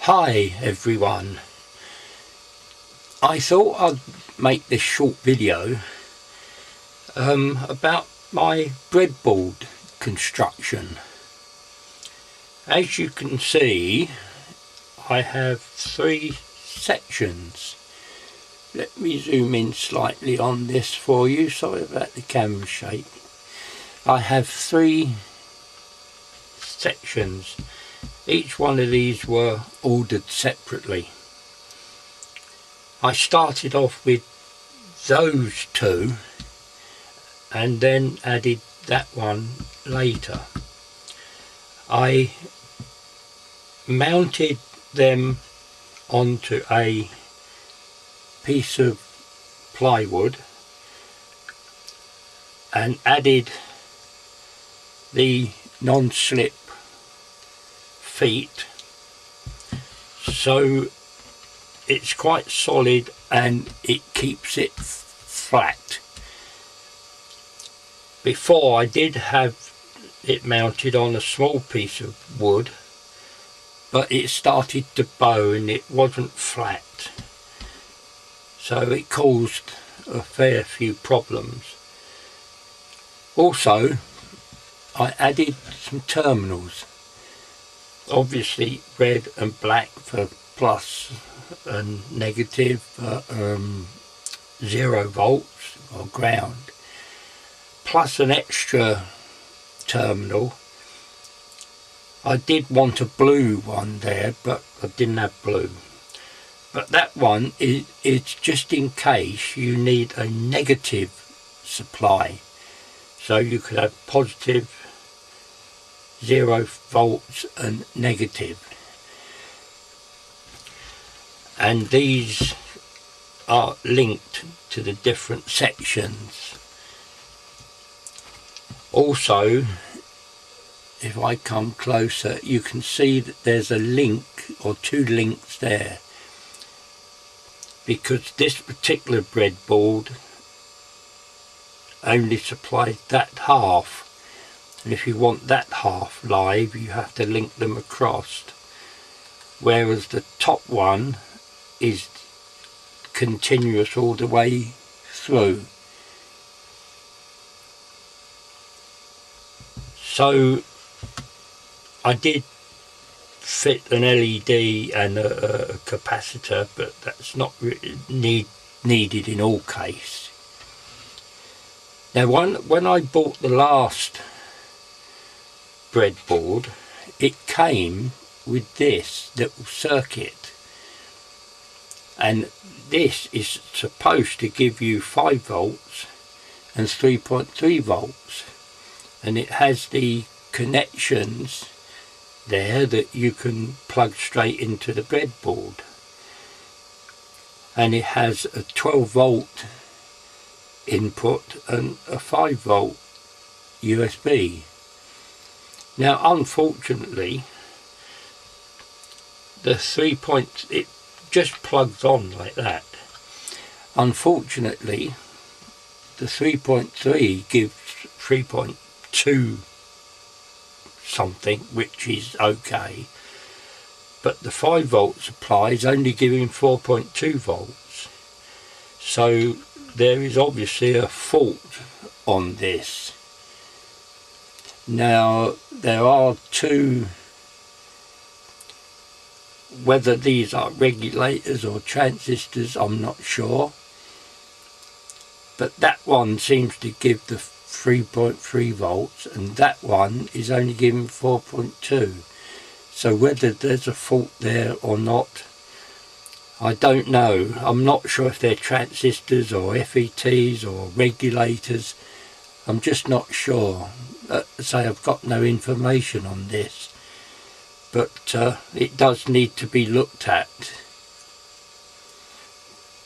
Hi everyone, I thought I'd make this short video about my breadboard construction. As you can see, I have three sections. Let me zoom in slightly on this for you, sorry about the camera shake. I have three sections. Each one of these were ordered separately. I started off with those two and then added that one later. I mounted them onto a piece of plywood and added the non-slip feet, so it's quite solid and it keeps it flat. Before, I did have it mounted on a small piece of wood, but it started to bow and it wasn't flat, so it caused a fair few problems. Also, I added some terminals, obviously red and black for plus and negative, 0 volts or ground, plus an extra terminal. I did want a blue one there, but I didn't have blue. But that one it's just in case you need a negative supply, so you could have positive, 0 volts and negative. And these are linked to the different sections. Also, if I come closer, you can see that there's a link or two links there, because this particular breadboard only supplies that half. And if you want that half live, you have to link them across, whereas the top one is continuous all the way through. So I did fit an LED and a capacitor, but that's not really needed in all cases. Now when I bought the last breadboard, it came with this little circuit, and this is supposed to give you 5 volts and 3.3 volts, and it has the connections there that you can plug straight into the breadboard, and it has a 12 volt input and a 5 volt USB. Now unfortunately the it just plugs on like that. Unfortunately the 3.3 gives 3.2 something, which is okay, but the 5 volt supply is only giving 4.2 volts, so there is obviously a fault on this. Now there are two, whether these are regulators or transistors I'm not sure, but that one seems to give the 3.3 volts and that one is only giving 4.2. So whether there's a fault there or not, I don't know. I'm not sure if they're transistors or FETs or regulators. I'm just not sure. Say I've got no information on this, but it does need to be looked at,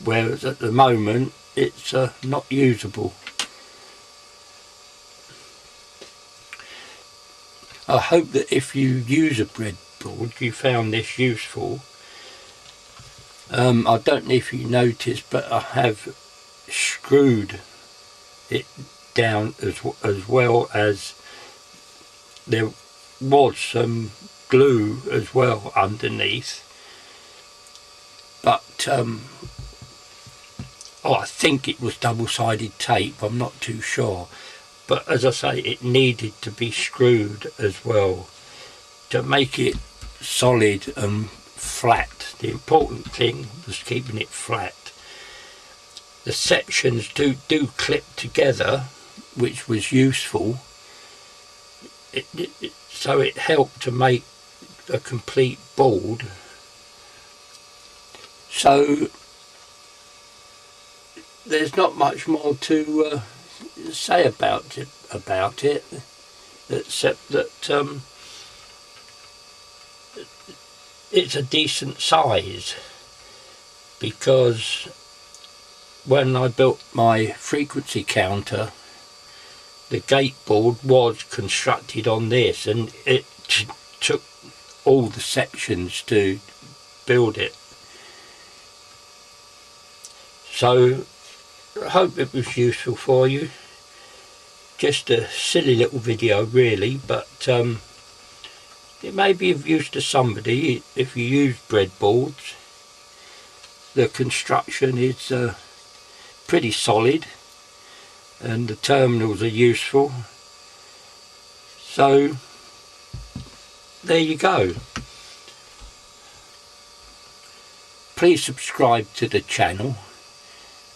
whereas at the moment it's not usable. I hope that if you use a breadboard you found this useful. I don't know if you noticed, but I have screwed it down as well as there was some glue as well underneath, but I think it was double-sided tape, I'm not too sure, but as I say, it needed to be screwed as well to make it solid and flat. The important thing was keeping it flat. The sections do clip together, which was useful. So it helped to make a complete board. So there's not much more to say about it, except that it's a decent size, because when I built my frequency counter, the gate board was constructed on this, and it took all the sections to build it. So I hope it was useful for you. Just a silly little video really, but it may be of use to somebody if you use breadboards. The construction is pretty solid and the terminals are useful. So there you go. Please subscribe to the channel.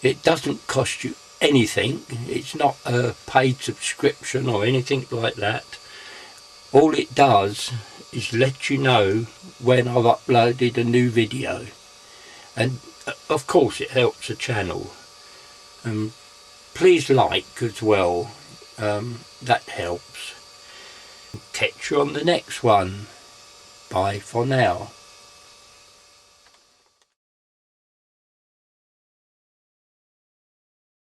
It doesn't cost you anything. It's not a paid subscription or anything like that. All it does is let you know when I've uploaded a new video, and of course it helps the channel. Please like as well, that helps. Catch you on the next one. Bye for now.